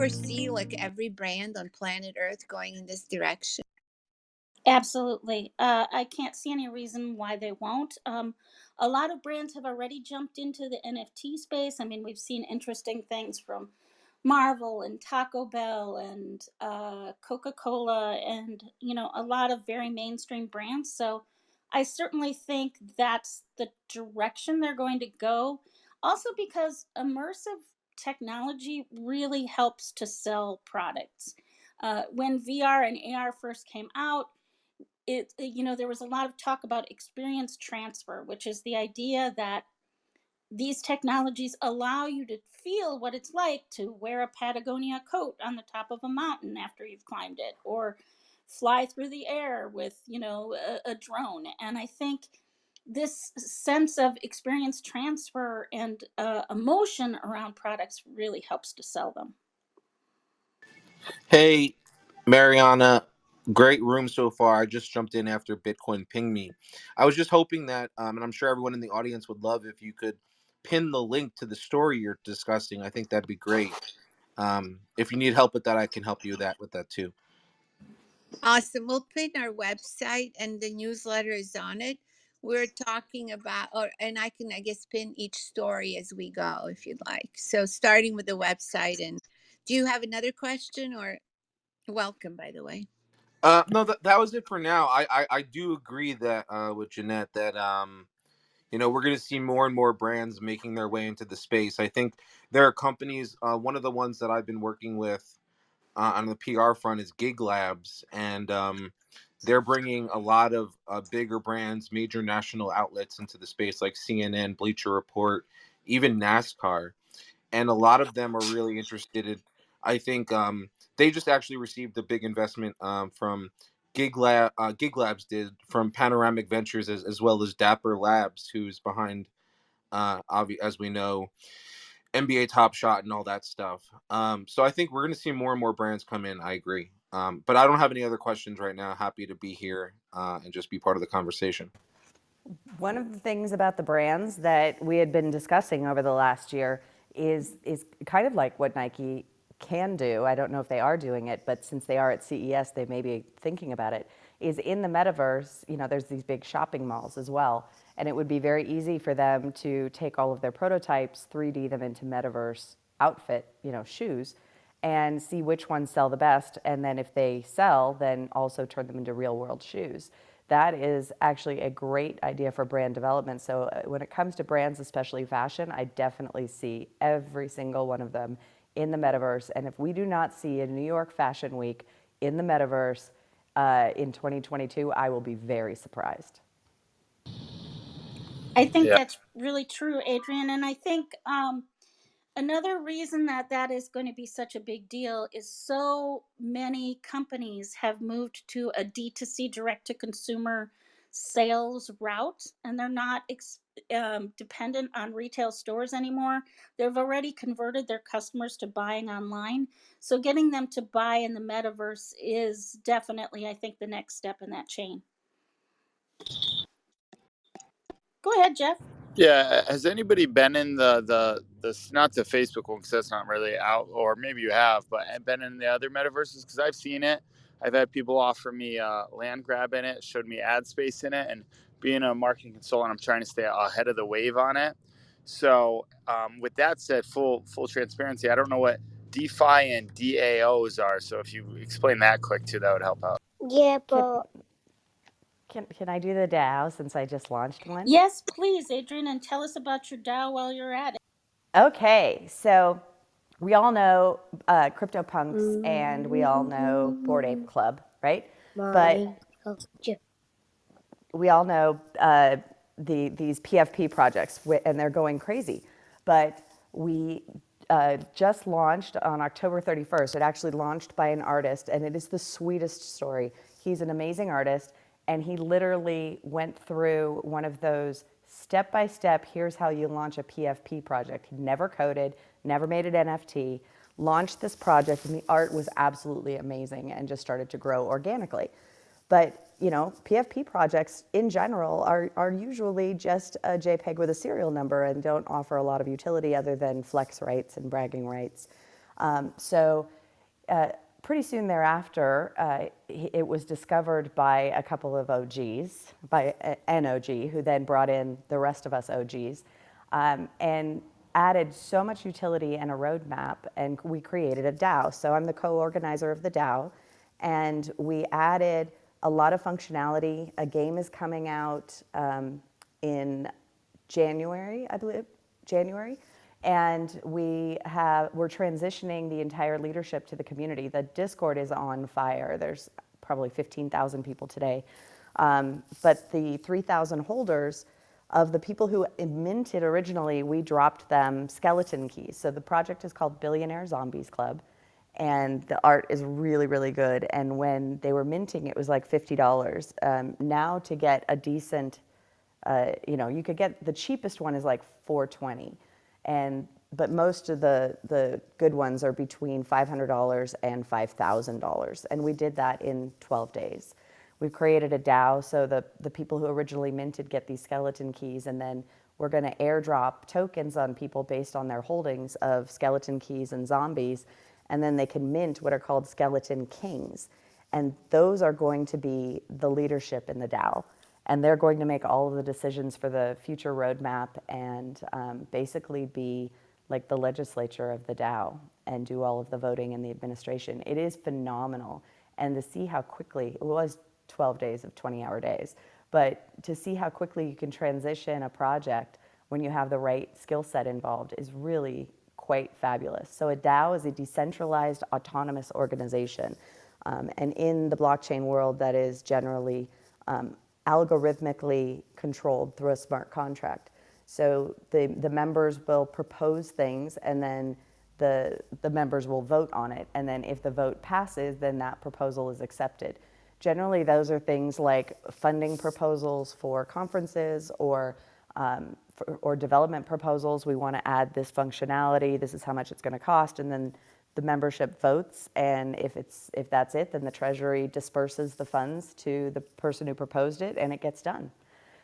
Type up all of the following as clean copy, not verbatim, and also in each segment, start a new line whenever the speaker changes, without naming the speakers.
foresee like every brand on planet Earth going in this direction?
Absolutely. I can't see any reason why they won't. A lot of brands have already jumped into the NFT space. I mean, we've seen interesting things from Marvel and Taco Bell and Coca-Cola and, a lot of very mainstream brands. So I certainly think that's the direction they're going to go. Also, because immersive technology really helps to sell products. When VR and AR first came out, there was a lot of talk about experience transfer, which is the idea that these technologies allow you to feel what it's like to wear a Patagonia coat on the top of a mountain after you've climbed it, or fly through the air with, a drone. And I think this sense of experience transfer and emotion around products really helps to sell them.
Hey, Mariana, great room so far. I just jumped in after Bitcoin pinged me. I was just hoping that, and I'm sure everyone in the audience would love if you could pin the link to the story you're discussing. I think that'd be great. If you need help with that, I can help you with that too.
Awesome. We'll pin our website and the newsletter is on it. We're talking about, and I can, I guess, pin each story as we go if you'd like. So starting with the website. And do you have another question or welcome, by the way?
No, that was it for now. I do agree that with Jeanette that we're going to see more and more brands making their way into the space. I think there are companies. One of the ones that I've been working with on the PR front is Gig Labs, and they're bringing a lot of bigger brands, major national outlets into the space, like CNN, Bleacher Report, even NASCAR, and a lot of them are really interested in. I think they just actually received a big investment from Gig Labs did from Panoramic Ventures as well as Dapper Labs, who's behind, as we know, NBA Top Shot and all that stuff. So I think we're going to see more and more brands come in. I agree. But I don't have any other questions right now. Happy to be here and just be part of the conversation.
One of the things about the brands that we had been discussing over the last year is kind of like what Nike can do. I don't know if they are doing it, but since they are at CES, they may be thinking about it, is in the metaverse, there's these big shopping malls as well. And it would be very easy for them to take all of their prototypes, 3D them into metaverse outfit, shoes, and see which ones sell the best. And then if they sell, then also turn them into real world shoes. That is actually a great idea for brand development. So when it comes to brands, especially fashion, I definitely see every single one of them in the metaverse. And if we do not see a New York Fashion Week in the metaverse in 2022, I will be very surprised.
I think that's really true, Adrian. And I think another reason that is going to be such a big deal is so many companies have moved to a D2C, direct to consumer sales route, and they're not dependent on retail stores anymore. They've already converted their customers to buying online. So getting them to buy in the metaverse is definitely, I think, the next step in that chain. Go ahead, Jeff.
Yeah, has anybody been in the not the Facebook one because that's not really out, or maybe you have, but been in the other metaverses? Because I've seen it. I've had people offer me land grab in it, showed me ad space in it, and being a marketing consultant, I'm trying to stay ahead of the wave on it. So with that said, full transparency, I don't know what DeFi and DAOs are. So if you explain that quick too, that would help out.
Yeah, but
Can I do the DAO since I just launched one?
Yes, please, Adrian, and tell us about your DAO while you're at it.
Okay, so we all know CryptoPunks and we all know Bored Ape Club, right? But we all know these PFP projects, and they're going crazy. But we just launched on October 31st. It actually launched by an artist, and it is the sweetest story. He's an amazing artist, and he literally went through one of those step-by-step, here's how you launch a PFP project. He never coded, never made an NFT, launched this project, and the art was absolutely amazing and just started to grow organically. But PFP projects in general are usually just a JPEG with a serial number and don't offer a lot of utility other than flex rights and bragging rights. So pretty soon thereafter, it was discovered by a couple of OGs, by an OG, who then brought in the rest of us OGs, and added so much utility and a roadmap, and we created a DAO. So I'm the co-organizer of the DAO, and we added a lot of functionality. A game is coming out in January, I believe, January. And we're transitioning the entire leadership to the community. The Discord is on fire. There's probably 15,000 people today. But the 3,000 holders of the people who minted originally, we dropped them skeleton keys. So the project is called Billionaire Zombies Club. And the art is really, really good. And when they were minting, it was like $50. Now to get a decent, you could get the cheapest one is like $420, but most of the good ones are between $500 and $5,000, and we did that in 12 days. We've created a DAO, so the people who originally minted get these skeleton keys, and then we're going to airdrop tokens on people based on their holdings of skeleton keys and zombies, and then they can mint what are called skeleton kings, and those are going to be the leadership in the DAO. And they're going to make all of the decisions for the future roadmap and basically be like the legislature of the DAO and do all of the voting and the administration. It is phenomenal. And to see how quickly, it was 12 days of 20-hour days, but to see how quickly you can transition a project when you have the right skill set involved is really quite fabulous. So a DAO is a decentralized autonomous organization. And in the blockchain world, that is generally algorithmically controlled through a smart contract. So the members will propose things, and then the members will vote on it. And then if the vote passes, then that proposal is accepted. Generally, those are things like funding proposals for conferences or development proposals. We want to add this functionality. This is how much it's going to cost, and then the membership votes, and if that's it, then the Treasury disperses the funds to the person who proposed it, and it gets done.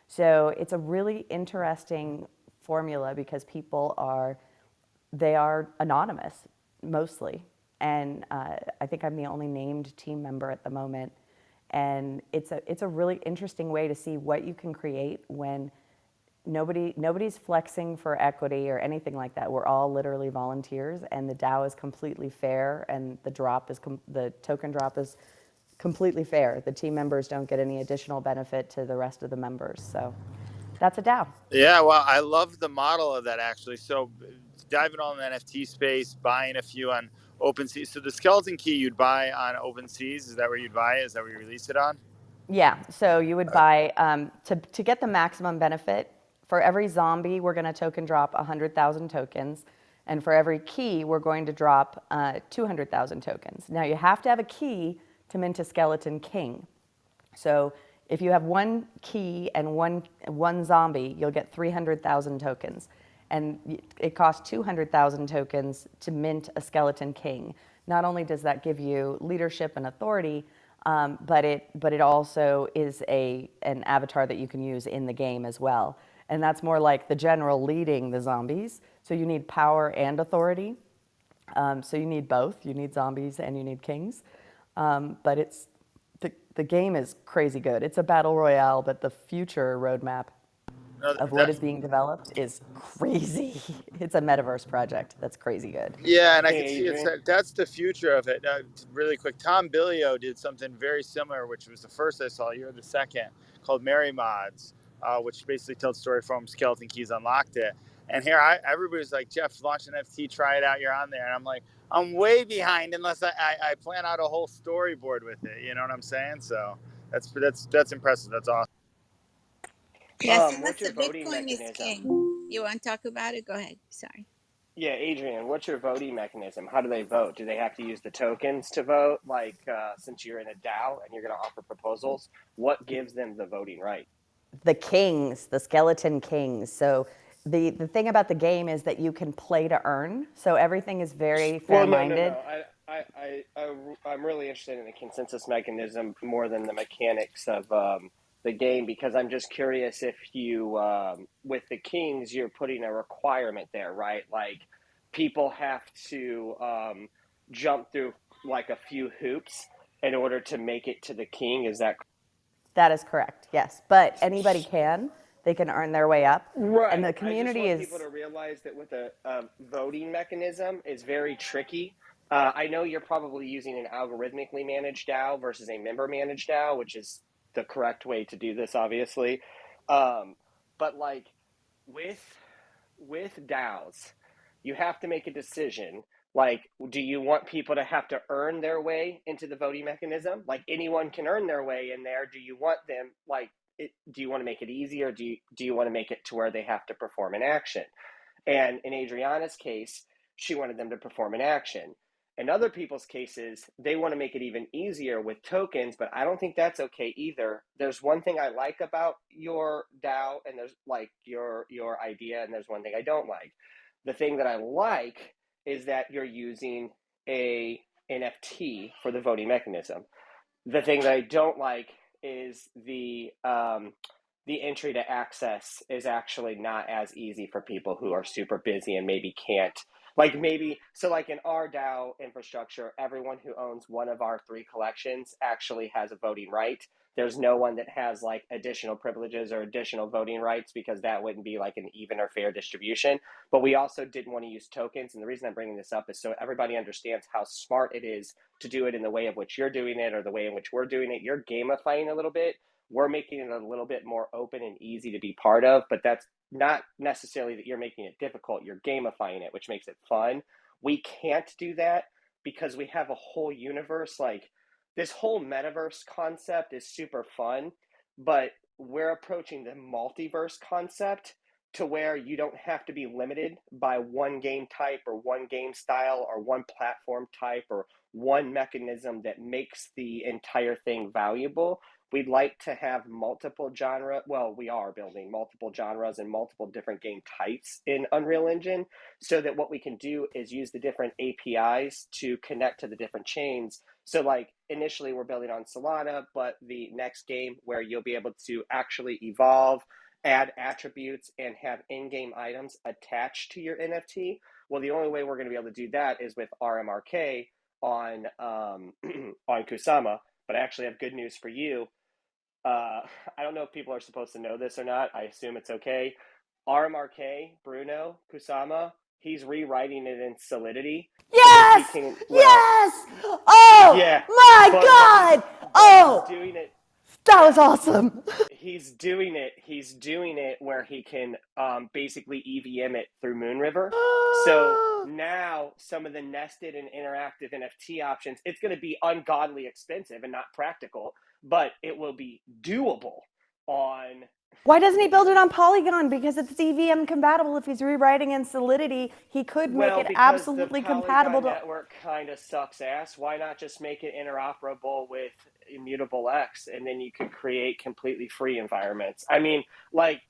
So it's a really interesting formula because people are anonymous mostly, and I think I'm the only named team member at the moment, and it's a really interesting way to see what you can create when nobody's flexing for equity or anything like that. We're all literally volunteers, and the DAO is completely fair, and the token drop is completely fair. The team members don't get any additional benefit to the rest of the members. So that's a DAO.
Yeah, well, I love the model of that actually. So diving on the NFT space, buying a few on OpenSea. So the skeleton key you'd buy on OpenSeas, is that where you'd buy it? Is that where you release it on?
Yeah, so you would buy, to get the maximum benefit, for every zombie, we're going to token drop 100,000 tokens. And for every key, we're going to drop 200,000 tokens. Now, you have to have a key to mint a skeleton king. So if you have one key and one zombie, you'll get 300,000 tokens. And it costs 200,000 tokens to mint a skeleton king. Not only does that give you leadership and authority, but it also is an avatar that you can use in the game as well. And that's more like the general leading the zombies. So you need power and authority. So you need both. You need zombies and you need kings. But the game is crazy good. It's a battle royale, but the future roadmap
No,
of what is being developed is crazy. It's a metaverse project that's crazy good.
yeah, and I can
Hey,
see
Adrian.
that's the future of it. Really quick, Tom Billio did something very similar, which was the first I saw. You're the second, called Mary Mods, which basically tells the story from Skeleton Keys Unlocked it. And here, everybody's like, Jeff, launch an NFT, try it out, you're on there. And I'm like, I'm way behind unless I plan out a whole storyboard with it. You know what I'm saying? So that's impressive. That's awesome.
Yes, and
What's
that's the
your voting
Bitcoin is
mechanism?
king. You want to talk about it? Go ahead. Sorry.
Yeah, Adrian, what's your voting mechanism? How do they vote? Do they have to use the tokens to vote? Like, since you're in a DAO and you're going to offer proposals, what gives them the voting right?
The kings, the skeleton kings. So the thing about the game is that you can play to earn. So everything is very
Well, no, no,
fair-minded.
no. I'm really interested in the consensus mechanism more than the mechanics of the game because I'm just curious if you, with the kings, you're putting a requirement there, right? Like people have to jump through like a few hoops in order to make it to the king. Is that
That is correct, yes. But anybody can. They can earn their way up. And
right?
the
I just
community
want people
is,
to realize that with a voting mechanism is very tricky. I know you're probably using an algorithmically managed DAO versus a member managed DAO, which is the correct way to do this, obviously. But like with DAOs, you have to make a decision. Like, do you want people to have to earn their way into the voting mechanism? Like anyone can earn their way in there. Do you want them like do you want to make it easier? Do you want to make it to where they have to perform an action? And in Adriana's case, she wanted them to perform an action. In other people's cases, they want to make it even easier with tokens, but I don't think that's okay either. There's one thing I like about your DAO and there's like your idea, and there's one thing I don't like. The thing that I like is that you're using a NFT for the voting mechanism. The thing that I don't like is the entry to access is actually not as easy for people who are super busy and maybe can't. Like maybe, so like in our DAO infrastructure, everyone who owns one of our 3 collections actually has a voting right. There's no one that has like additional privileges or additional voting rights because that wouldn't be like an even or fair distribution. But we also didn't want to use tokens. And the reason I'm bringing this up is so everybody understands how smart it is to do it in the way of which you're doing it or the way in which we're doing it. You're gamifying a little bit. We're making it a little bit more open and easy to be part of, but that's not necessarily that you're making it difficult. You're gamifying it, which makes it fun. We can't do that because we have a whole universe. Like this whole metaverse concept is super fun, but we're approaching the multiverse concept to where you don't have to be limited by one game type or one game style or one platform type or one mechanism that makes the entire thing valuable. We'd like to have multiple genre. Well, we are building multiple genres and multiple different game types in Unreal Engine so that what we can do is use the different APIs to connect to the different chains. So like initially we're building on Solana, but the next game where you'll be able to actually evolve, add attributes, and have in-game items attached to your NFT. Well, the only way we're going to be able to do that is with RMRK on on Kusama. But I actually have good news for you. I don't know if people are supposed to know this or not. I assume it's okay. RMRK, Bruno Kusama, he's rewriting it in Solidity so that he
yes!
can, well,
Yes! Oh
yeah,
my
but
God!
he's
Oh,
doing it.
that was
Yeah,
awesome.
he's doing it where he can basically EVM it through Moonriver. So now some of the nested and interactive NFT options, it's going to be ungodly expensive and not practical, but it will be doable on.
Why doesn't he build it on Polygon? Because it's EVM compatible. If he's rewriting in Solidity, he could make
Well,
it
because the
absolutely compatible
Polygon
to.
network kind of sucks ass. Why not just make it interoperable with Immutable X, and then you could create completely free environments? I mean, like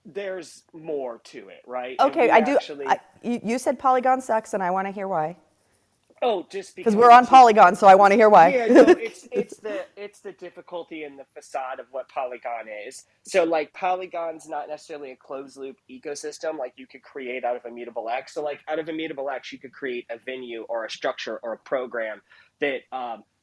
there's more to it, right? And
Okay,
we
I do.
actually,
You said Polygon sucks, and I want to hear why.
just
Because
because
we're on
it's just
Polygon, so I want to hear why.
yeah, no, it's the difficulty in the facade of what Polygon is. So like Polygon's not necessarily a closed loop ecosystem like you could create out of Immutable X. So like out of Immutable X, you could create a venue or a structure or a program that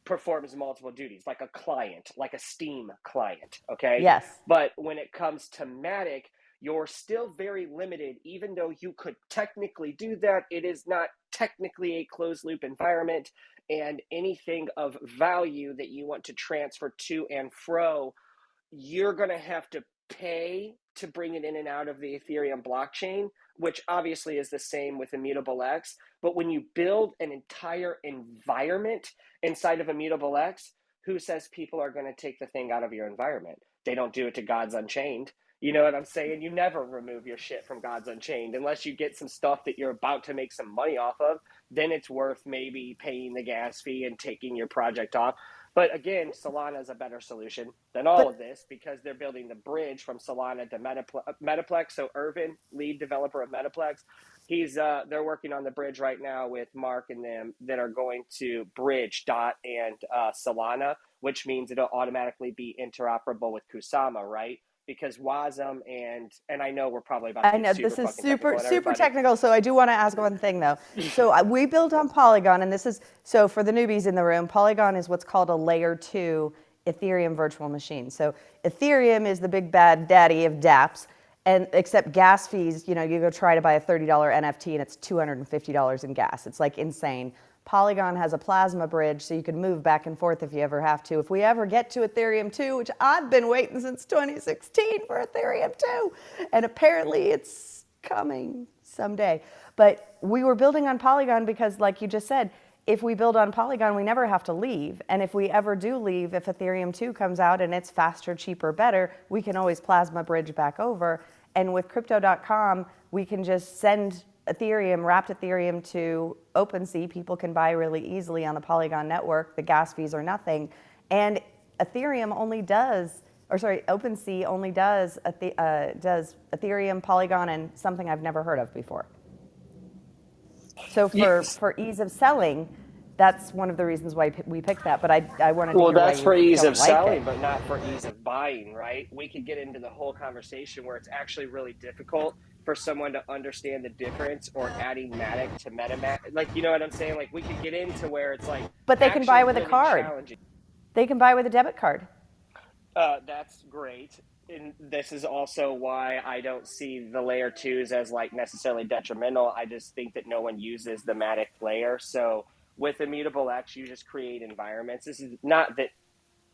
performs multiple duties, like a client, like a Steam client. Okay,
Yes.
but when it comes to Matic, you're still very limited. Even though you could technically do that, it is not technically a closed loop environment, and anything of value that you want to transfer to and fro, you're going to have to pay to bring it in and out of the Ethereum blockchain, which obviously is the same with Immutable X. But when you build an entire environment inside of Immutable X, who says people are going to take the thing out of your environment? They don't do it to Gods Unchained. You know what I'm saying? You never remove your shit from Gods Unchained unless you get some stuff that you're about to make some money off of. Then it's worth maybe paying the gas fee and taking your project off. But again, Solana is a better solution than all
But
of this because they're building the bridge from Solana to Metaplex. So Irvin, lead developer of Metaplex, they're working on the bridge right now with Mark and them that are going to bridge Dot and Solana, which means it'll automatically be interoperable with Kusama, right? because WASM and I know we're probably about to
I
get
know
super
this is
fucking technical on
super
everybody.
technical, so I do want to ask one thing though. So we build on Polygon, and this is so for the newbies in the room. Polygon is what's called a layer 2 Ethereum virtual machine. So Ethereum is the big bad daddy of dApps, and except gas fees. You know, you go try to buy a $30 NFT and it's $250 in gas. It's like insane. Polygon has a plasma bridge, so you can move back and forth if you ever have to. If we ever get to Ethereum 2, which I've been waiting since 2016 for Ethereum 2, and apparently it's coming someday. But we were building on Polygon because, like you just said, if we build on Polygon, we never have to leave. And if we ever do leave, if Ethereum 2 comes out and it's faster, cheaper, better, we can always plasma bridge back over. And with Crypto.com, we can just send Ethereum, wrapped Ethereum to OpenSea. People can buy really easily on the Polygon network. The gas fees are nothing. And Ethereum only does, or sorry, OpenSea only does Ethereum, Polygon, and something I've never heard of before. So for ease of selling, that's one of the reasons why we picked that. But I wanted to
Well,
hear why
that's for
you
ease
don't
of
like it.
selling, but not for ease of buying, right? We could get into the whole conversation where it's actually really difficult for someone to understand the difference or adding Matic to MetaMask. Like, you know what I'm saying? Like, we could get into where it's like
But they can
actually
buy with a
really
card.
challenging.
They can buy with a debit card.
That's great. And this is also why I don't see the layer twos as like necessarily detrimental. I just think that no one uses the Matic layer. So with Immutable X, you just create environments. This is not that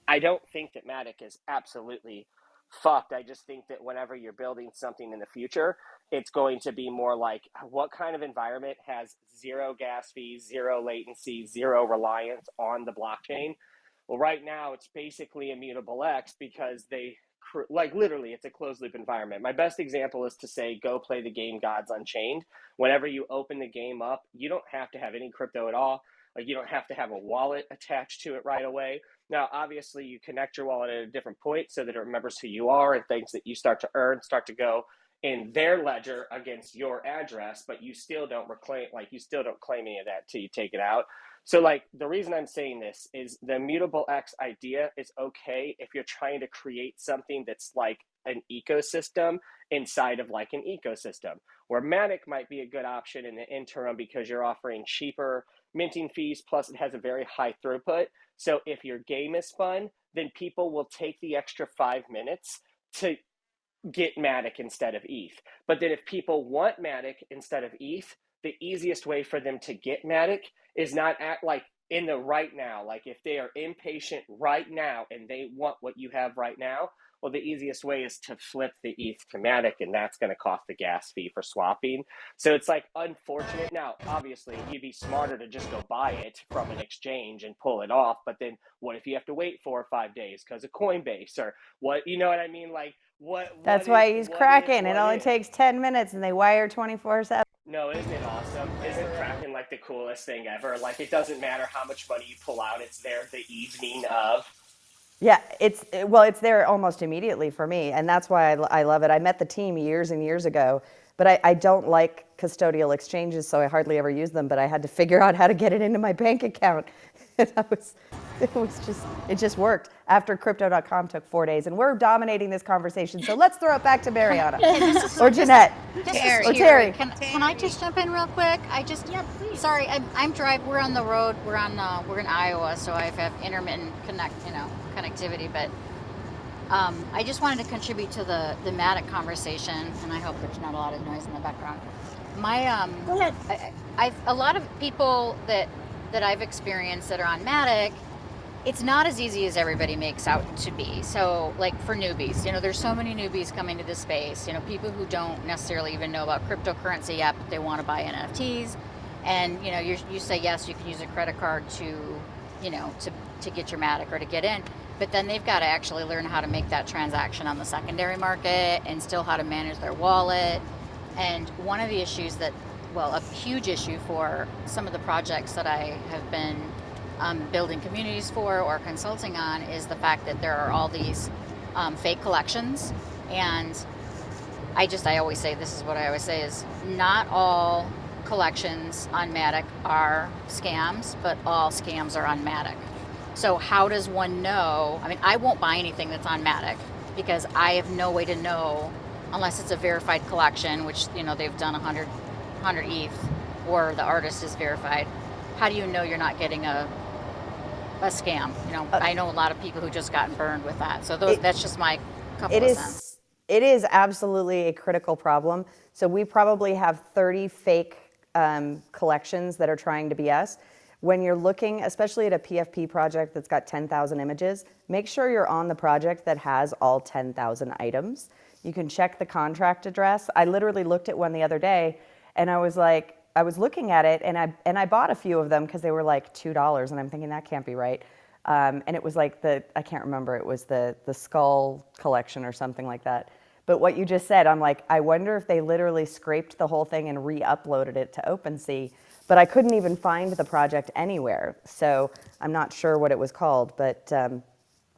I don't think that Matic is absolutely fucked. I just think that whenever you're building something in the future, it's going to be more like what kind of environment has zero gas fees, zero latency, zero reliance on the blockchain. Well, right now it's basically Immutable X because they like literally it's a closed loop environment. My best example is to say go play the game Gods Unchained. Whenever you open the game up, you don't have to have any crypto at all. Like you don't have to have a wallet attached to it right away. Now, obviously, you connect your wallet at a different point so that it remembers who you are and things that you start to earn start to go in their ledger against your address, but you still don't reclaim, like you still don't claim any of that till you take it out. So, like, the reason I'm saying this is the Immutable X idea is okay if you're trying to create something that's like an ecosystem inside of like an ecosystem, where Matic might be a good option in the interim because you're offering cheaper minting fees, plus it has a very high throughput. So if your game is fun, then people will take the extra 5 minutes to get Matic instead of ETH. But then if people want Matic instead of ETH, the easiest way for them to get Matic is not at like in the right now. Like if they are impatient right now and they want what you have right now, well, the easiest way is to flip the ETH to Matic, and that's going to cost the gas fee for swapping. So it's like unfortunate. Now, obviously, you'd be smarter to just go buy it from an exchange and pull it off. But then what if you have to wait 4 or 5 days because of Coinbase or what? You know what I mean? Like what
That's
if,
why he's cracking. It only
if?
takes 10 minutes and they wire 24/7.
No, isn't it awesome? Isn't Kraken like the coolest thing ever? Like it doesn't matter how much money you pull out, it's there the evening of.
Yeah, it's there almost immediately for me, and that's why I love it. I met the team years and years ago, but I don't like custodial exchanges, so I hardly ever use them. But I had to figure out how to get it into my bank account. And it just worked. After Crypto.com took 4 days, and we're dominating this conversation. So let's throw it back to Mariana or Jeanette
Terry.
or Terry.
Can I just jump in real quick?
Yeah, please.
Sorry, I'm driving. We're on the road. We're in Iowa, so I have intermittent connectivity. But I just wanted to contribute to the Matic conversation, and I hope there's not a lot of noise in the background.
Go ahead.
I've a lot of people that I've experienced that are on Matic. It's not as easy as everybody makes out to be. So, like for newbies, there's so many newbies coming to this space. People who don't necessarily even know about cryptocurrency yet, but they want to buy NFTs. And you say yes, you can use a credit card to get your Matic or to get in. But then they've got to actually learn how to make that transaction on the secondary market and still how to manage their wallet. And one of the issues a huge issue for some of the projects that I have been building communities for or consulting on is the fact that there are all these fake collections. And I always say, this is what I always say is not all collections on Matic are scams, but all scams are on Matic. So how does one know? I mean, I won't buy anything that's on Matic because I have no way to know unless it's a verified collection, which they've done 100 ETH, or the artist is verified. How do you know you're not getting a scam?
Uh,
I know a lot of people who just gotten burned with that. So
it,
that's just my
it
couple of cents.
is it is absolutely a critical problem. So we probably have 30 fake collections that are trying to be us. When you're looking, especially at a PFP project that's got 10,000 images, make sure you're on the project that has all 10,000 items. You can check the contract address. I literally looked at one the other day, and I was like, I was looking at it, and I bought a few of them because they were like $2, and I'm thinking that can't be right. And it was like I can't remember, it was the skull collection or something like that. But what you just said, I'm like, I wonder if they literally scraped the whole thing and re-uploaded it to OpenSea. But I couldn't even find the project anywhere. So I'm not sure what it was called. But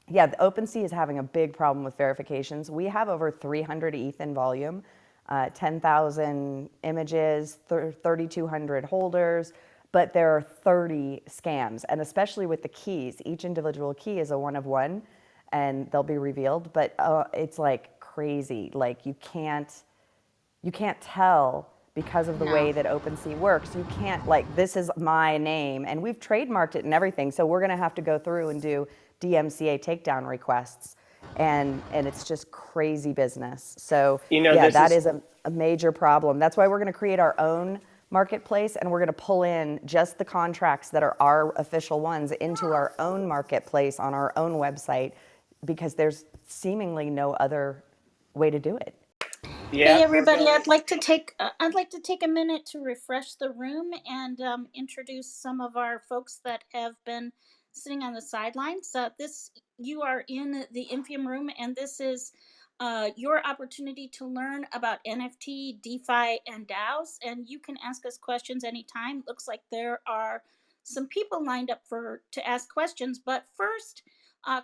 yeah, the OpenSea is having a big problem with verifications. We have over 300 ETH in volume, 10,000 images, 3,200 holders, but there are 30 scams. And especially with the keys, each individual key is a one of one, and they'll be revealed. But it's like crazy. Like you can't tell because of the
No.
way that OpenSea works. You can't, like, this is my name, and we've trademarked it and everything. So we're going to have to go through and do DMCA takedown requests, and it's just crazy business. So yeah,
This
that
is
is a major problem. That's why we're going to create our own marketplace, and we're going to pull in just the contracts that are our official ones into our own marketplace on our own website, because there's seemingly no other way to do it.
Hey
yeah, we're
everybody,
going.
I'd like to take a minute to refresh the room and introduce some of our folks that have been sitting on the sidelines. This You are in the Infiom room, and this is your opportunity to learn about NFT, DeFi, and DAOs. And you can ask us questions anytime. Looks like there are some people lined up to ask questions, but first.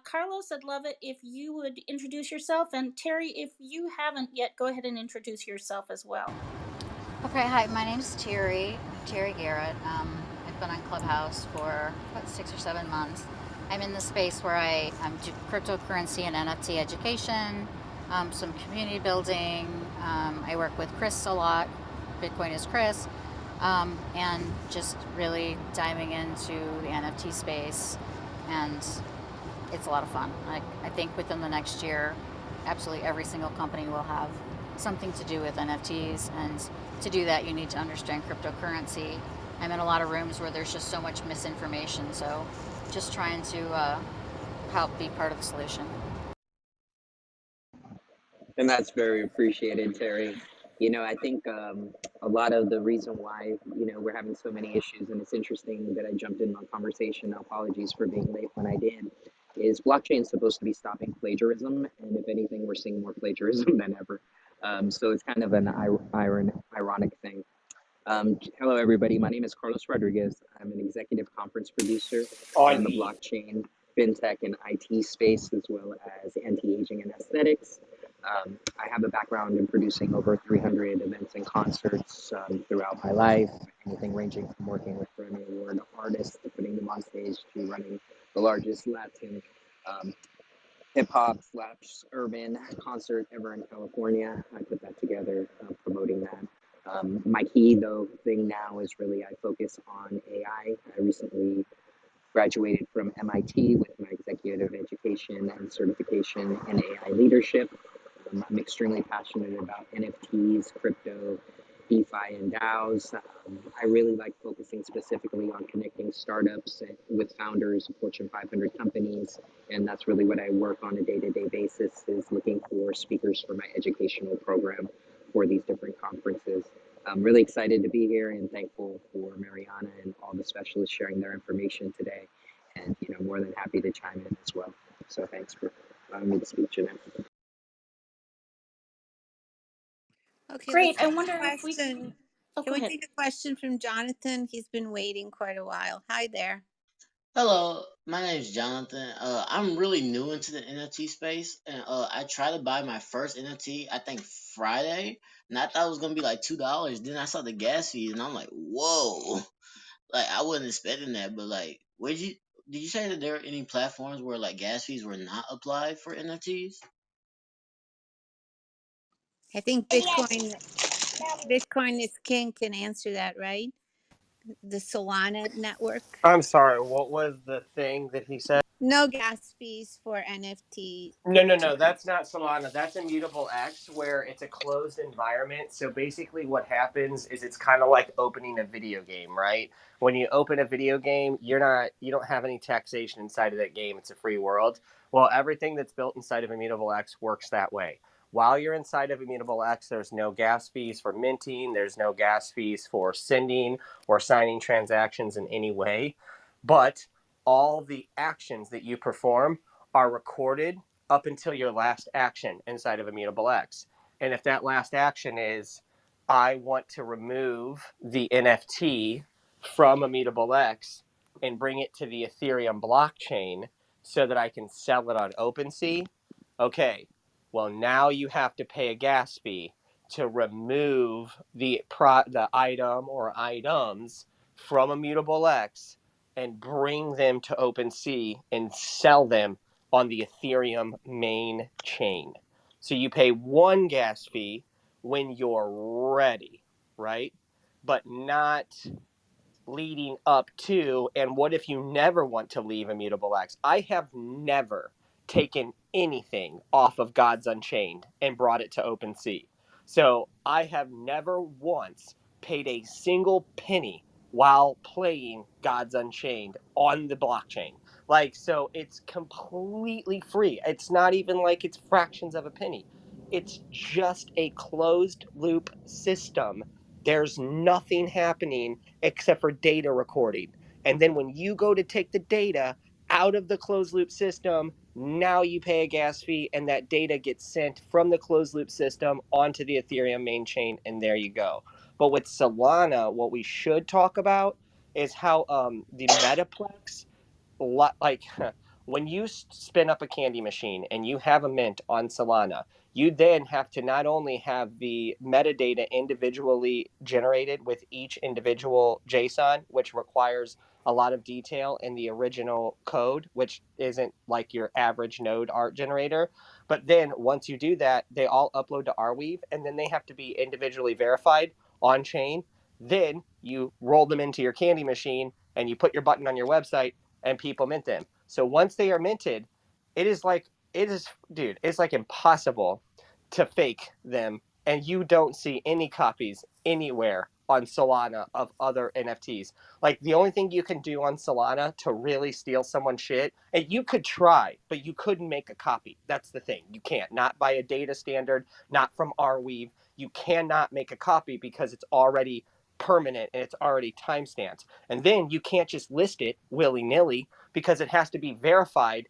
Carlos, I'd love it if you would introduce yourself. And Terry, if you haven't yet, go ahead and introduce yourself as well.
Okay, hi, my name's Terry Garrett. I've been on ClubHouse for about 6 or 7 months. I'm in the space where I do cryptocurrency and NFT education, some community building. I work with Chris a lot. Bitcoin is Chris. And just really diving into the NFT space. And it's a lot of fun. I think within the next year, absolutely every single company will have something to do with NFTs. And to do that, you need to understand cryptocurrency. I'm in a lot of rooms where there's just so much misinformation. So just trying to help be part of the solution.
And that's very appreciated, Terry. I think a lot of the reason why, we're having so many issues, and it's interesting that I jumped in on conversation, apologies for being late when I did, is blockchain is supposed to be stopping plagiarism. And if anything, we're seeing more plagiarism than ever. So it's kind of an ironic thing. Hello, everybody. My name is Carlos Rodriguez. I'm an executive conference producer in
On
the
me.
blockchain, fintech, and IT space, as well as anti-aging and aesthetics. I have a background in producing over 300 events and concerts throughout my life, anything ranging from working with Grammy Award artists to putting them on stage to running the largest Latin um, hip hop slash urban concert ever in California. I put that together, promoting that. My key though thing now is really I focus on AI. I recently graduated from MIT with my executive education and certification in AI leadership. I'm extremely passionate about NFTs, crypto, DeFi, and DAOs. I really like focusing specifically on connecting startups with founders of Fortune 500 companies, and that's really what I work on a day-to-day basis, is looking for speakers for my educational program for these different conferences. I'm really excited to be here and thankful for Mariana and all the specialists sharing their information today, and more than happy to chime in as well. So thanks for allowing me to speak, Jeanette.
Okay, let's
Great. I
take
wonder
a
if we can.
question.
Oh,
Can
go
we
ahead.
take a question from Jonathan? He's been waiting quite a while. Hi there.
Hello, my name is Jonathan. I'm really new into the NFT space, and I tried to buy my first NFT, I think Friday, and I thought it was gonna be like $2. Then I saw the gas fee, and I'm like, whoa! Like I wasn't expecting that, but like, did you say that there are any platforms where like gas fees were not applied for NFTs?
I think Bitcoin is King can answer that, right? The Solana network.
I'm sorry, what was the thing that he said?
No gas fees for NFT
No, that's
tokens.
not Solana. That's Immutable X, where it's a closed environment. So basically, what happens is it's kind of like opening a video game, right? When you open a video game, you don't have any taxation inside of that game. It's a free world. Well, everything that's built inside of Immutable X works that way. While you're inside of Immutable X, there's no gas fees for minting. There's no gas fees for sending or signing transactions in any way. But all the actions that you perform are recorded up until your last action inside of Immutable X. And if that last action is, I want to remove the NFT from Immutable X and bring it to the Ethereum blockchain so that I can sell it on OpenSea, okay, well, now you have to pay a gas fee to remove the item or items from Immutable X and bring them to OpenSea and sell them on the Ethereum main chain. So you pay one gas fee when you're ready, right? But not leading up to, and what if you never want to leave Immutable X? I have never taken anything off of Gods Unchained and brought it to OpenSea. So I have never once paid a single penny while playing Gods Unchained on the blockchain. Like, so it's completely free. It's not even like it's fractions of a penny. It's just a closed loop system. There's nothing happening except for data recording. And then when you go to take the data out of the closed loop system, now you pay a gas fee and that data gets sent from the closed loop system onto the Ethereum main chain, and there you go. But with Solana, what we should talk about is how the Metaplex, like when you spin up a candy machine and you have a mint on Solana, you then have to not only have the metadata individually generated with each individual JSON, which requires a lot of detail in the original code, which isn't like your average node art generator. But then once you do that, they all upload to Arweave and then they have to be individually verified on chain. Then you roll them into your candy machine and you put your button on your website and people mint them. So once they are minted, dude, it's like impossible to fake them, and you don't see any copies anywhere on Solana of other NFTs. Like the only thing you can do on Solana to really steal someone's shit, and you could try, but you couldn't make a copy. That's the thing. You can't. Not by a data standard, not from Arweave. You cannot make a copy because it's already permanent and it's already timestamped. And then you can't just list it willy-nilly because it has to be verified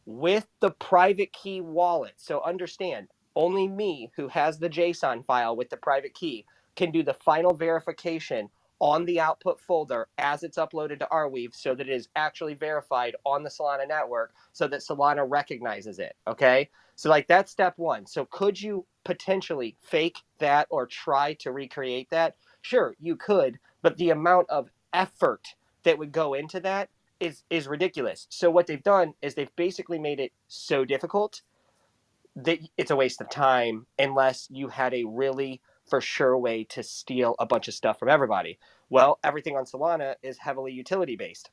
with the private key wallet. So understand, only me who has the JSON file with the private key can do the final verification on the output folder as it's uploaded to Arweave so that it is actually verified on the Solana network so that Solana recognizes it. Okay. So, like, that's step one. So, could you potentially fake that or try to recreate that? Sure, you could, but the amount of effort that would go into that is ridiculous. So what they've done is they've basically made it so difficult that it's a waste of time unless you had a really for sure way to steal a bunch of stuff from everybody. Well, everything on Solana is heavily utility based.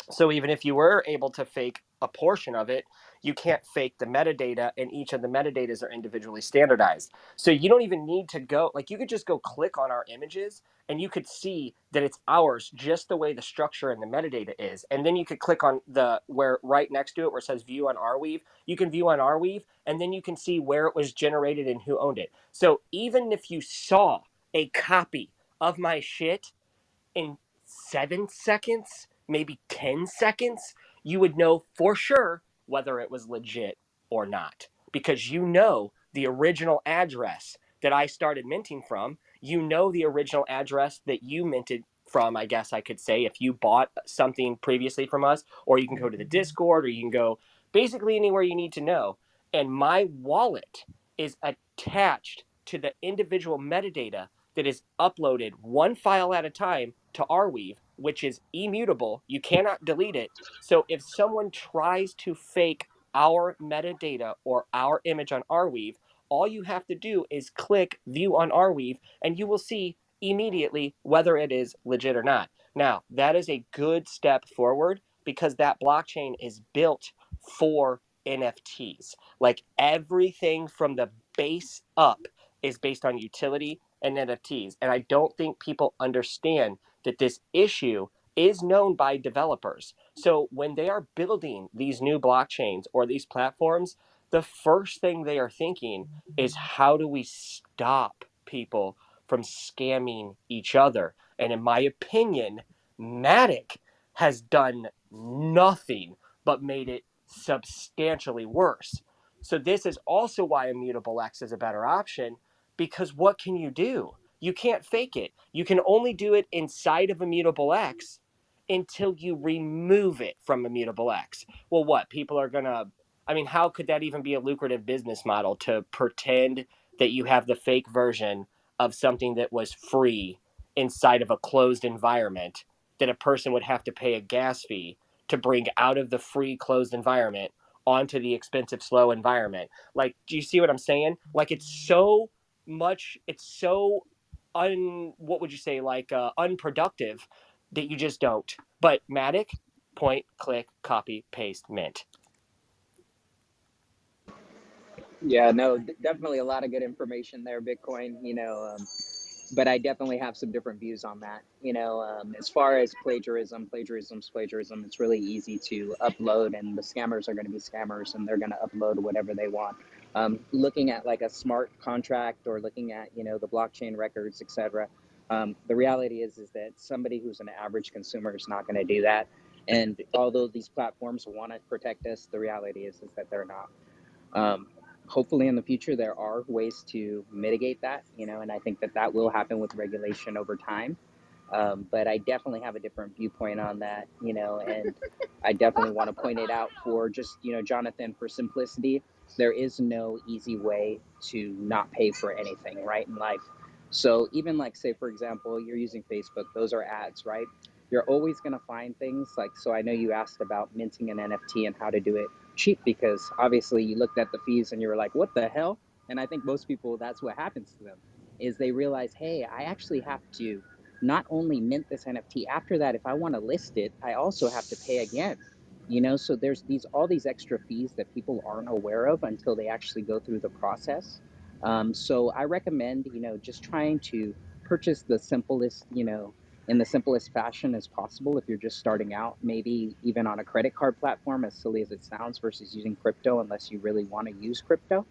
So even if you were able to fake a portion of it, you can't fake the metadata, and each of the metadatas are individually standardized. So you don't even need to go, like, you could just go click on our images and you could see that it's ours just the way the structure and the metadata is. And then you could click on the where right next to it where it says view on Arweave. You can view on Arweave and then you can see where it was generated and who owned it. So even if you saw a copy of my shit in 7 seconds, maybe 10 seconds, you would know for sure whether it was legit or not. Because you know the original address that I started minting from, you know the original address that you minted from, I guess I could say, if you bought something previously from us, or you can go to the Discord, or you can go basically anywhere you need to know. And my wallet is attached to the individual metadata that is uploaded one file at a time to Arweave, which is immutable. You cannot delete it. So if someone tries to fake our metadata or our image on Arweave, all you have to do is click view on Arweave and you will see immediately whether it is legit or not. Now, that is a good step forward because that blockchain is built for NFTs. Like everything from the base up is based on utility and NFTs. And I don't think people understand that this issue is known by developers. So when they are building these new blockchains or these platforms, the first thing they are thinking is how do we stop people from scamming each other? And in my opinion, Matic has done nothing but made it substantially worse. So this is also why Immutable X is a better option because what can you do? You can't fake it. You can only do it inside of Immutable X until you remove it from Immutable X. Well, what? People are going to, I mean, how could that even be a lucrative business model to pretend that you have the fake version of something that was free inside of a closed environment that a person would have to pay a gas fee to bring out of the free closed environment onto the expensive slow environment? Like, do you see what I'm saying? Like, it's so what would you say, like unproductive that you just don't. But Matic, point, click, copy, paste, mint.
Yeah, no, definitely a lot of good information there, Bitcoin. But I definitely have some different views on that. As far as plagiarism's plagiarism. It's really easy to upload, and the scammers are going to be scammers, and they're going to upload whatever they want. Looking at like a smart contract or looking at the blockchain records, etc. The reality is that somebody who's an average consumer is not going to do that. And although these platforms want to protect us, the reality is that they're not. Um, Hopefully, in the future, there are ways to mitigate that, and I think that that will happen with regulation over time. But I definitely have a different viewpoint on that, and I definitely want to point it out for just, Jonathan, for simplicity. There is no easy way to not pay for anything, right, in life. So even like, say, for example, you're using Facebook, those are ads, right? You're always going to find things like, so I know you asked about minting an NFT and how to do it cheap because obviously you looked at the fees and you were like, what the hell? And I think most people, that's what happens to them is they realize, hey, I actually have to not only mint this NFT. After that, if I want to list it, I also have to pay again. So there's all these extra fees that people aren't aware of until they actually go through the process. So I recommend, just trying to purchase the simplest, in the simplest fashion as possible if you're just starting out, maybe even on a credit card platform, as silly as it sounds, versus using crypto unless you really want to use crypto.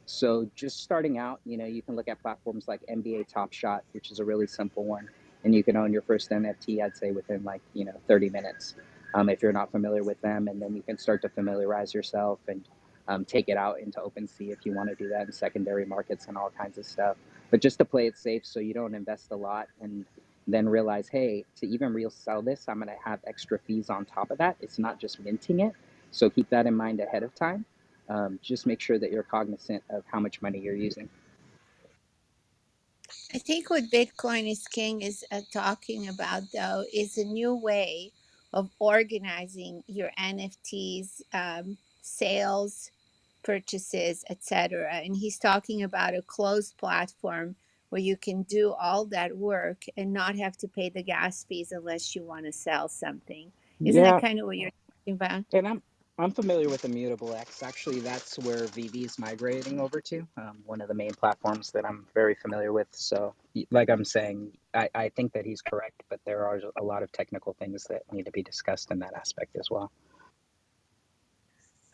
So just starting out, you can look at platforms like NBA Top Shot, which is a really simple one, and you can own your first NFT, I'd say within like 30 minutes, if you're not familiar with them, and then you can start to familiarize yourself and take it out into OpenSea if you want to do that in secondary markets and all kinds of stuff. But just to play it safe, so you don't invest a lot and then realize, hey, to even real sell this, I'm going to have extra fees on top of that. It's not just minting it, so keep that in mind ahead of time. Just make sure that you're cognizant of how much money you're using.
I think what Bitcoin is King is talking about, though, is a new way of organizing your NFTs, sales, purchases, etc. And he's talking about a closed platform where you can do all that work and not have to pay the gas fees unless you want to sell something. Isn't that
Yeah,
kind of what you're talking about?
and I'm familiar with Immutable X. Actually, that's where VV is migrating over to. One of the main platforms that I'm very familiar with. So, like I'm saying, I think that he's correct, but there are a lot of technical things that need to be discussed in that aspect as well.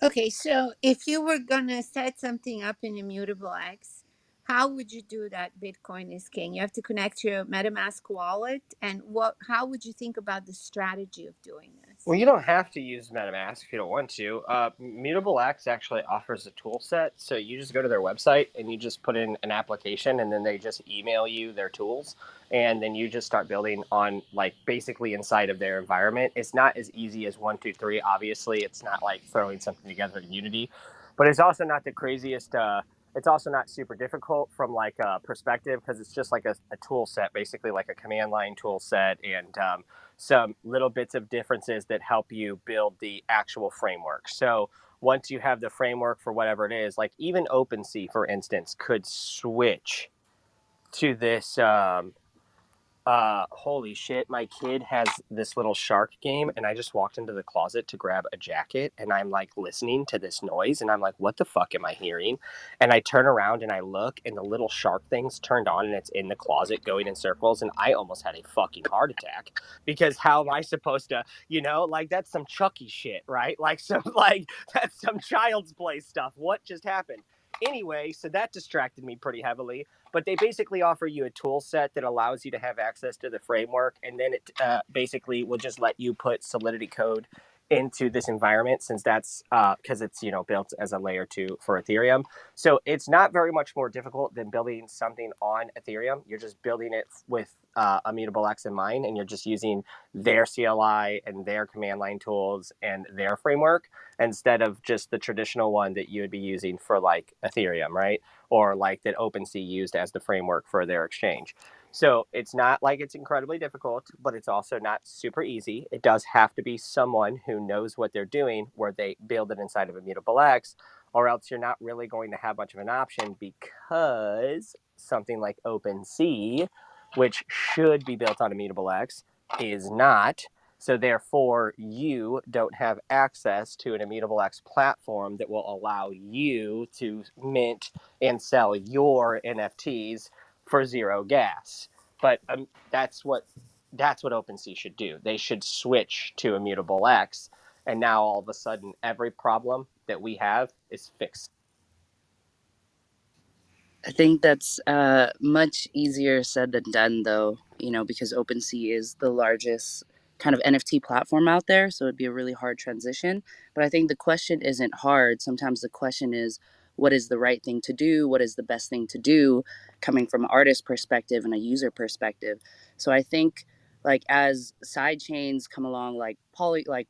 Okay, so if you were gonna set something up in Immutable X, how would you do that? Bitcoin is king. You have to connect your MetaMask wallet, and how would you think about the strategy of doing this?
Well, you don't have to use MetaMask if you don't want to. Mutable X actually offers a tool set. So you just go to their website and you just put in an application and then they just email you their tools. And then you just start building on like basically inside of their environment. It's not as easy as 1, 2, 3. Obviously, it's not like throwing something together in Unity, but it's also not the craziest. It's also not super difficult from like a perspective because it's just like a tool set, basically like a command line tool set. And some little bits of differences that help you build the actual framework. So once you have the framework for whatever it is, like even OpenSea, for instance, could switch to this holy shit, my kid has this little shark game, and I just walked into the closet to grab a jacket, and I'm like listening to this noise, and I'm like, what the fuck am I hearing? And I turn around and I look, and the little shark thing's turned on, and it's in the closet going in circles, and I almost had a fucking heart attack, because how am I supposed to, like, that's some Chucky shit, right? Like some like that's some child's play stuff. What just happened? Anyway, so that distracted me pretty heavily, but they basically offer you a tool set that allows you to have access to the framework, and then it basically will just let you put Solidity code into this environment, since that's because it's built as a layer 2 for Ethereum. So it's not very much more difficult than building something on Ethereum. You're just building it with Immutable X in mind, and you're just using their CLI and their command line tools and their framework, instead of just the traditional one that you would be using for like Ethereum, right? Or like that OpenSea used as the framework for their exchange. So it's not like it's incredibly difficult, but it's also not super easy. It does have to be someone who knows what they're doing, where they build it inside of Immutable X, or else you're not really going to have much of an option, because something like OpenSea, which should be built on Immutable X, is not. So therefore, you don't have access to an Immutable X platform that will allow you to mint and sell your NFTs for zero gas. But that's what OpenSea should do. They should switch to Immutable X, and now all of a sudden, every problem that we have is fixed.
I think that's much easier said than done, though, because OpenSea is the largest kind of NFT platform out there. So it'd be a really hard transition. But I think the question isn't hard. Sometimes the question is, what is the right thing to do? What is the best thing to do, coming from an artist perspective and a user perspective? So I think, like, as side chains come along, like Matic,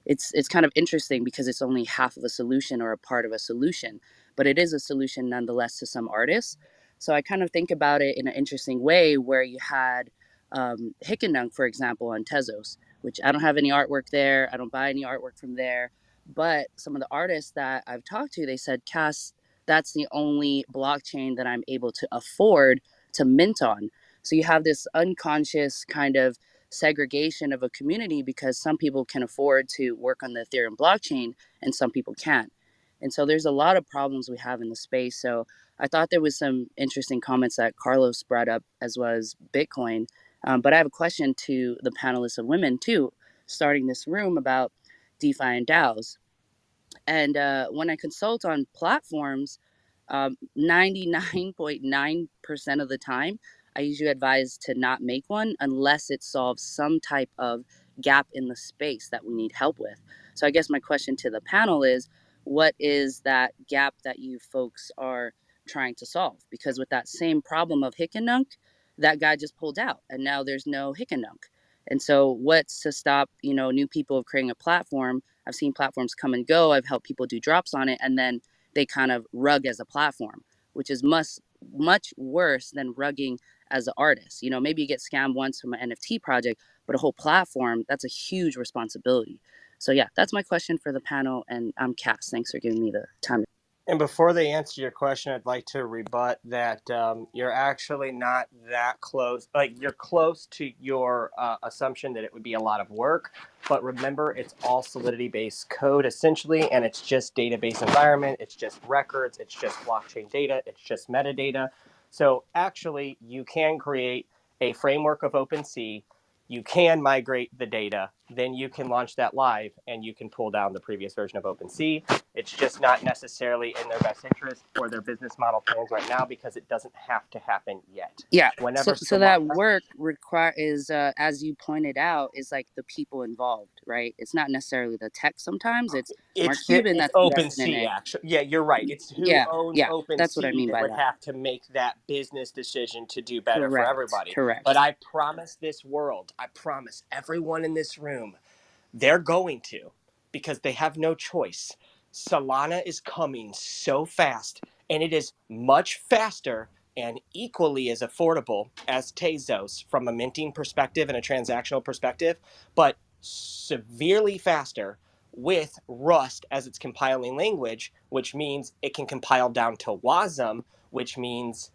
it's kind of interesting because it's only half of a solution or a part of a solution, but it is a solution nonetheless to some artists. So I kind of think about it in an interesting way, where you had Hickenunk, for example, on Tezos, which I don't have any artwork there. I don't buy any artwork from there. But some of the artists that I've talked to, they said, Cass, that's the only blockchain that I'm able to afford to mint on. So you have this unconscious kind of segregation of a community, because some people can afford to work on the Ethereum blockchain and some people can't. And so there's a lot of problems we have in the space. So I thought there was some interesting comments that Carlos brought up, as well as Bitcoin. But I have a question to the panelists of women too, starting this room about DeFi and DAOs. And when I consult on platforms, 99.9% of the time, I usually advise to not make one unless it solves some type of gap in the space that we need help with. So I guess my question to the panel is, what is that gap that you folks are trying to solve? Because with that same problem of Hickenunk, that guy just pulled out and now there's no Hickenunk. And so what's to stop, new people of creating a platform? I've seen platforms come and go. I've helped people do drops on it, and then they kind of rug as a platform, which is much worse than rugging as an artist. Maybe you get scammed once from an NFT project, but a whole platform, that's a huge responsibility. So yeah, that's my question for the panel, and I'm Cass. Thanks for giving me the time.
And before they answer your question, I'd like to rebut that you're actually not that close. Like, you're close to your assumption that it would be a lot of work. But remember, it's all Solidity-based code, essentially, and it's just database environment. It's just records. It's just blockchain data. It's just metadata. So actually, you can create a framework of OpenSea. You can migrate the data. Then you can launch that live, and you can pull down the previous version of OpenSea. It's just not necessarily in their best interest or their business model plans right now, because it doesn't have to happen yet.
Yeah.
Whenever
So that work is, as you pointed out, is like the people involved, right? It's not necessarily the tech. Sometimes it's Mark Cuban
it's
that's invested in
OpenSea,
it.
actually. Yeah, you're right. It's who
Yeah,
owns
yeah, that's what I
OpenSea
mean
that
by
would
that.
have to make that business decision to do better for
Correct.
everybody. But
Correct.
I promise this world, I promise everyone in this room, they're going to, because they have no choice. Solana is coming so fast, and it is much faster and equally as affordable as Tezos from a minting perspective and a transactional perspective, but severely faster. with Rust as its compiling language, which means it can compile down to WASM, which means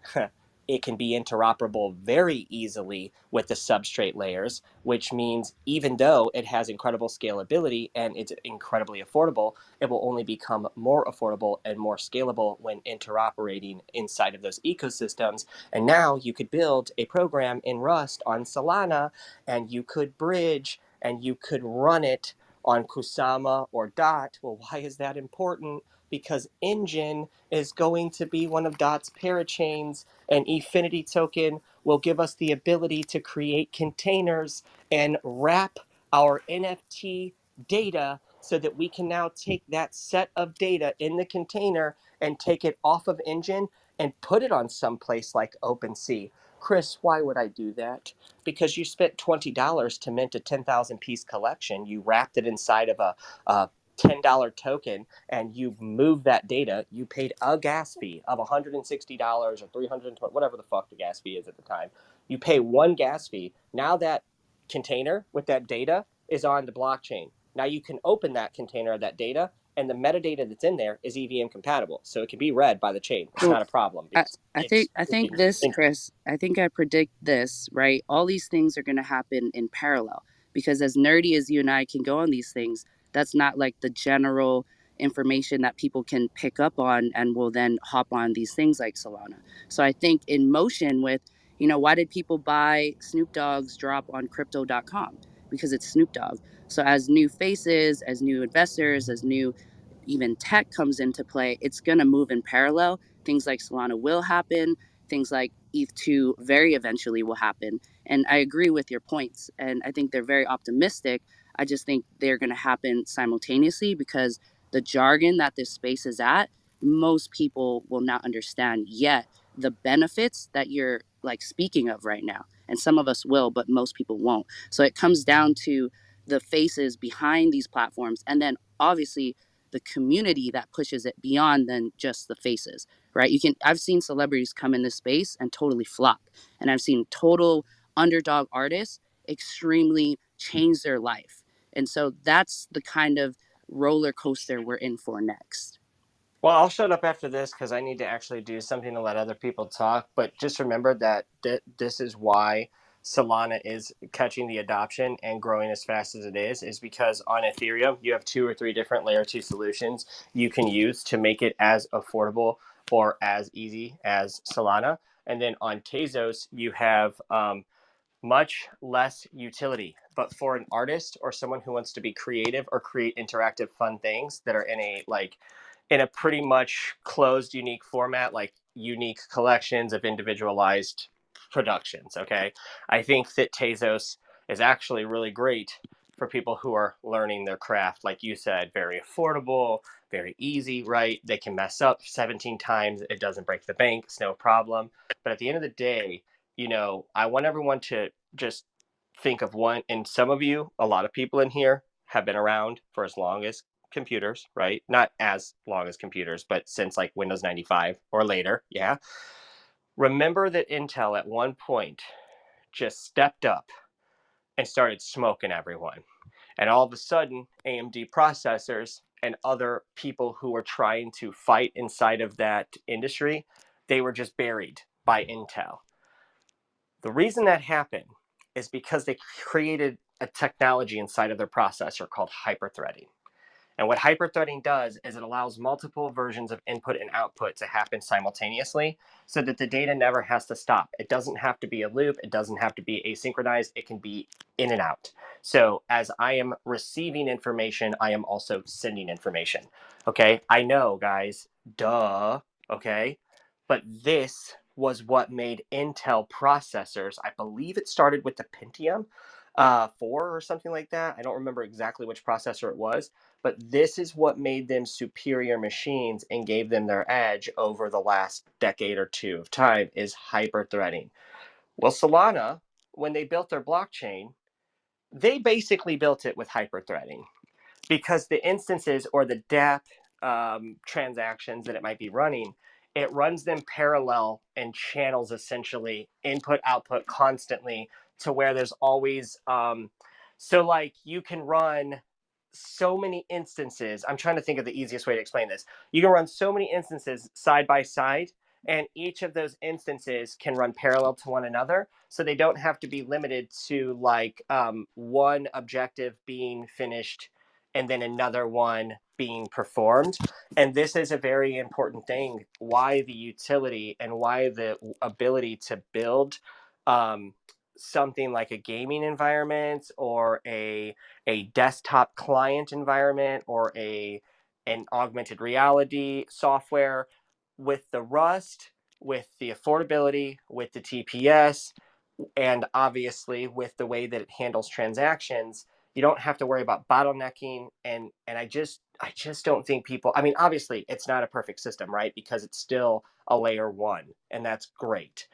it can be interoperable very easily with the substrate layers, which means even though it has incredible scalability and it's incredibly affordable, it will only become more affordable and more scalable when interoperating inside of those ecosystems. And now you could build a program in Rust on Solana, and you could bridge and you could run it on Kusama or Dot. Well, why is that important? Because Engine is going to be one of Dot's parachains, and Efinity token will give us the ability to create containers and wrap our NFT data so that we can now take that set of data in the container and take it off of Engine and put it on someplace like OpenSea. Chris, why would I do that? Because you spent $20 to mint a 10,000 piece collection. You wrapped it inside of a $10 token and you move that data. You paid a gas fee of $160 or $320, whatever the fuck the gas fee is at the time. You pay one gas fee. Now that container with that data is on the blockchain. Now you can open that container, that data, and the metadata that's in there is EVM compatible, so it can be read by the chain. It's
Well,
not a problem.
I, I
It's
think I think
freaking
this, Chris, I think I predict this, right? All these things are going to happen in parallel because as nerdy as you and I can go on these things, that's not like the general information that people can pick up on and will then hop on these things like Solana. So I think in motion with, why did people buy Snoop Dogg's drop on crypto.com? Because it's Snoop Dogg. So as new faces, as new investors, as new even tech comes into play, it's going to move in parallel. Things like Solana will happen. Things like ETH2 very eventually will happen. And I agree with your points. And I think they're very optimistic. I just think they're going to happen simultaneously because the jargon that this space is at, most people will not understand yet the benefits that you're like speaking of right now. And some of us will, but most people won't. So it comes down to the faces behind these platforms. And then obviously the community that pushes it beyond than just the faces, right? I've seen celebrities come in this space and totally flop, and I've seen total underdog artists extremely change their life. And so that's the kind of roller coaster we're in for next.
Well, I'll shut up after this because I need to actually do something to let other people talk. But just remember that this is why Solana is catching the adoption and growing as fast as it is because on Ethereum, you have 2 or 3 different layer 2 solutions you can use to make it as affordable or as easy as Solana. And then on Tezos, you have much less utility. But for an artist or someone who wants to be creative or create interactive fun things that are in a pretty much closed, unique format, like unique collections of individualized productions. Okay. I think that Tezos is actually really great for people who are learning their craft. Like you said, very affordable, very easy, right? They can mess up 17 times. It doesn't break the bank. It's no problem. But at the end of the day, I want everyone to just think of one, and some of you, a lot of people in here have been around for as long as computers, right? Not as long as computers, but since like Windows 95 or later. Yeah. Remember that Intel at one point just stepped up and started smoking everyone. And all of a sudden, AMD processors and other people who were trying to fight inside of that industry, they were just buried by Intel. The reason that happened is because they created a technology inside of their processor called hyperthreading. And what hyperthreading does is it allows multiple versions of input and output to happen simultaneously so that the data never has to stop. It doesn't have to be a loop. It doesn't have to be asynchronized. It can be in and out. So as I am receiving information, I am also sending information. Okay. I know, guys. Duh. Okay. But this was what made Intel processors, I believe it started with the Pentium 4 or something like that. I don't remember exactly which processor it was, but this is what made them superior machines and gave them their edge over the last decade or two of time is hyperthreading. Well, Solana, when they built their blockchain, they basically built it with hyperthreading because the instances or the dApp transactions that it might be running, it runs them parallel and channels essentially input output constantly to where there's always so like you can run so many instances. I'm trying to think of the easiest way to explain this. You can run so many instances side by side, and each of those instances can run parallel to one another. So they don't have to be limited to like one objective being finished and then another one being performed. And this is a very important thing, why the utility and why the ability to build something like a gaming environment or a desktop client environment or an augmented reality software with the Rust, with the affordability, with the TPS, and obviously with the way that it handles transactions. You don't have to worry about bottlenecking, and I just don't think people, I mean, obviously it's not a perfect system, right? Because it's still a layer one, and that's great.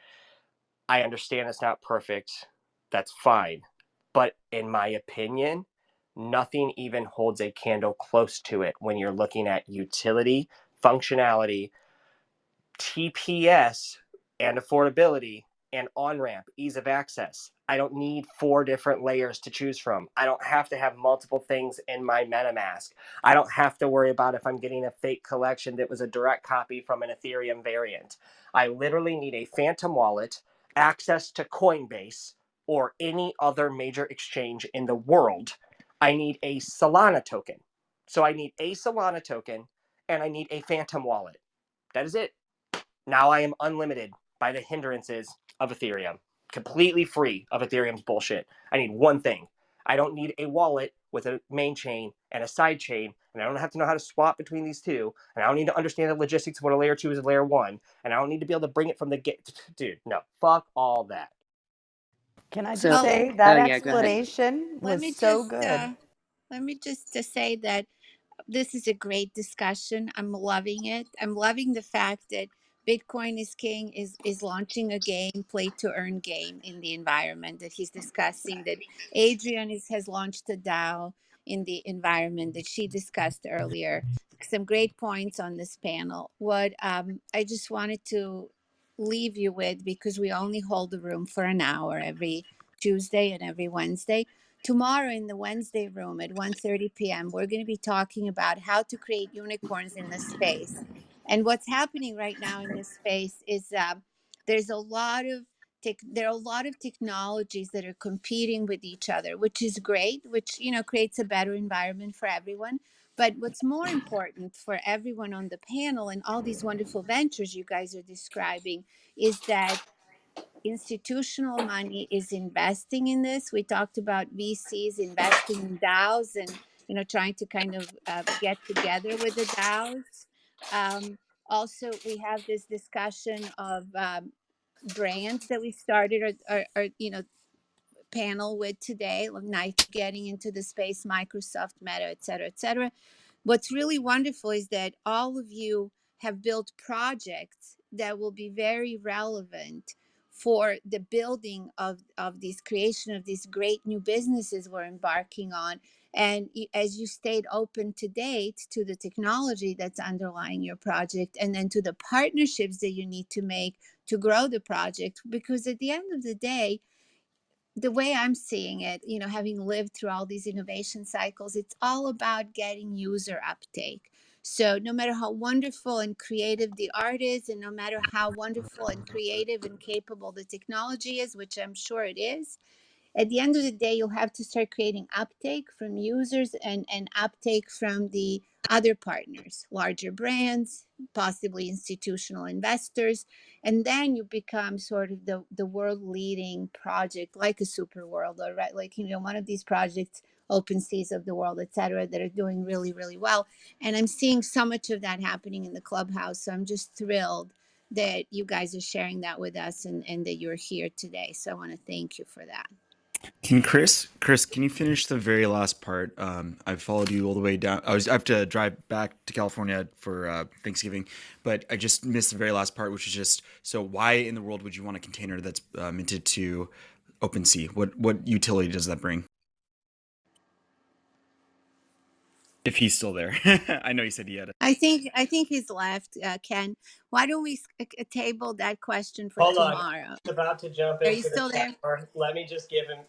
I understand it's not perfect. That's fine. But in my opinion, nothing even holds a candle close to it when you're looking at utility, functionality, TPS, and affordability, and on ramp, ease of access. I don't need 4 different layers to choose from. I don't have to have multiple things in my MetaMask. I don't have to worry about if I'm getting a fake collection that was a direct copy from an Ethereum variant. I literally need a Phantom wallet, access to Coinbase, or any other major exchange in the world. I need a Solana token. So I need a Solana token and I need a Phantom wallet. That is it. Now I am unlimited by the hindrances of Ethereum, completely free of Ethereum's bullshit. I need one thing. I don't need a wallet with a main chain and a side chain, and I don't have to know how to swap between these two, and I don't need to understand the logistics of what a layer 2 is a layer 1, and I don't need to be able to bring it from the get. Dude, no, fuck all that.
Can I just
So,
Well,
say
oh
that
yeah, go ahead.
explanation
let
was
me
so
just
good?
say that this is a great discussion. I'm loving it. I'm loving the fact that Bitcoin is King is launching a game, play to earn game in the environment that he's discussing. That Adrian has launched a DAO in the environment that she discussed earlier. Some great points on this panel. What I just wanted to leave you with, because we only hold the room for an hour every Tuesday and every Wednesday. Tomorrow in the Wednesday room at 1:30 p.m., we're going to be talking about how to create unicorns in this space. And what's happening right now in this space is there's a lot of there are a lot of technologies that are competing with each other, which is great, which creates a better environment for everyone. But what's more important for everyone on the panel and all these wonderful ventures you guys are describing is that institutional money is investing in this. We talked about VCs investing in DAOs and trying to kind of get together with the DAOs. Also, we have this discussion of brands that we started or panel with today, like Nike getting into the space, Microsoft, Meta, et cetera, et cetera. What's really wonderful is that all of you have built projects that will be very relevant for the building of these creation of these great new businesses we're embarking on. And as you stayed open to date to the technology that's underlying your project and then to the partnerships that you need to make to grow the project, because at the end of the day, the way I'm seeing it, having lived through all these innovation cycles, it's all about getting user uptake. So no matter how wonderful and creative the art is, and no matter how wonderful and creative and capable the technology is, which I'm sure it is, at the end of the day, you'll have to start creating uptake from users and uptake from the other partners, larger brands, possibly institutional investors. And then you become sort of the world leading project, like a super world, or right, like, one of these projects, open seas of the world, et cetera, that are doing really, really well. And I'm seeing so much of that happening in the clubhouse. So I'm just thrilled that you guys are sharing that with us and that you're here today. So I want to thank you for that.
Chris, can you finish the very last part? I followed you all the way down. I have to drive back to California for Thanksgiving, but I just missed the very last part, which is just, so why in the world would you want a container that's minted to OpenSea? What utility does that bring? If he's still there. I know he said he had it.
I think he's left, Ken. Why don't we table that question for
Hold on.
tomorrow?
He's about to jump
Are you
into the
still
chat
there?
bar. Let me just give him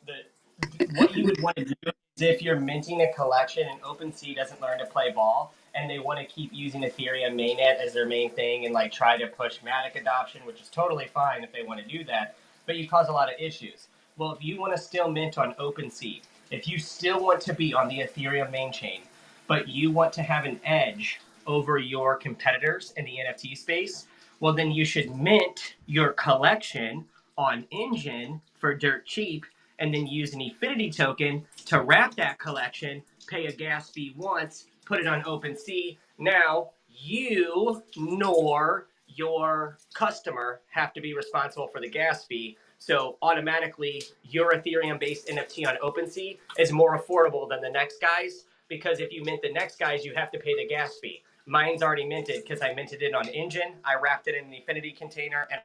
what you would want to do if you're minting a collection and OpenSea doesn't learn to play ball and they want to keep using Ethereum mainnet as their main thing and like try to push Matic adoption, which is totally fine if they want to do that, but you cause a lot of issues. Well, if you want to still mint on OpenSea, if you still want to be on the Ethereum main chain, but you want to have an edge over your competitors in the NFT space, well, then you should mint your collection on Engine for dirt cheap and then use an Infinity token to wrap that collection, pay a gas fee once, put it on OpenSea. Now you nor your customer have to be responsible for the gas fee. So automatically, your Ethereum-based NFT on OpenSea is more affordable than the next guy's, because if you mint the next guy's, you have to pay the gas fee. Mine's already minted because I minted it on Engine. I wrapped it in the Infinity container, and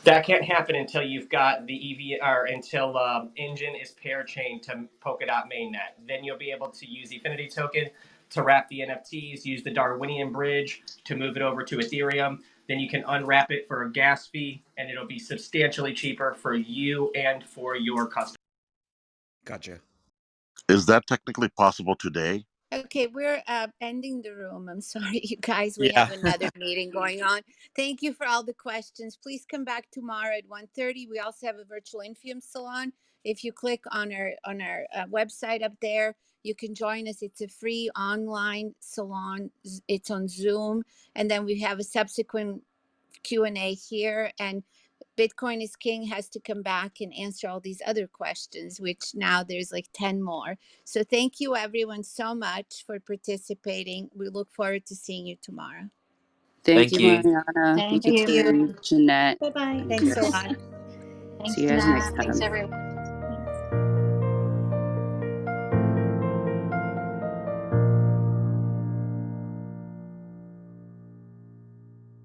that can't happen until you've got the EV or until Engine is pair chain to Polkadot mainnet. Then you'll be able to use the Infinity token to wrap the NFTs, use the Darwinian bridge to move it over to Ethereum. Then you can unwrap it for a gas fee, and it'll be substantially cheaper for you and for your customer.
Gotcha.
Is that technically possible today?
Okay, we're ending the room. I'm sorry, you guys. We
Yeah.
have another meeting going on. Thank you for all the questions. Please come back tomorrow at 1:30. We also have a virtual Infiom salon. If you click on our website up there, you can join us. It's a free online salon. It's on Zoom, and then we have a subsequent Q&A here. And Bitcoin is King has to come back and answer all these other questions, which now there's like 10 more. So thank you everyone so much for participating. We look forward to seeing you tomorrow.
Thank
Thank
you,
you.
Mariana.
Thank
Thank you,
Thank
you.
you.
Terry, Jeanette,
Bye bye.
Thanks a
Chris.
lot.
See
Thanks,
you guys
Jeanette.
next
Thanks,
time.
everyone.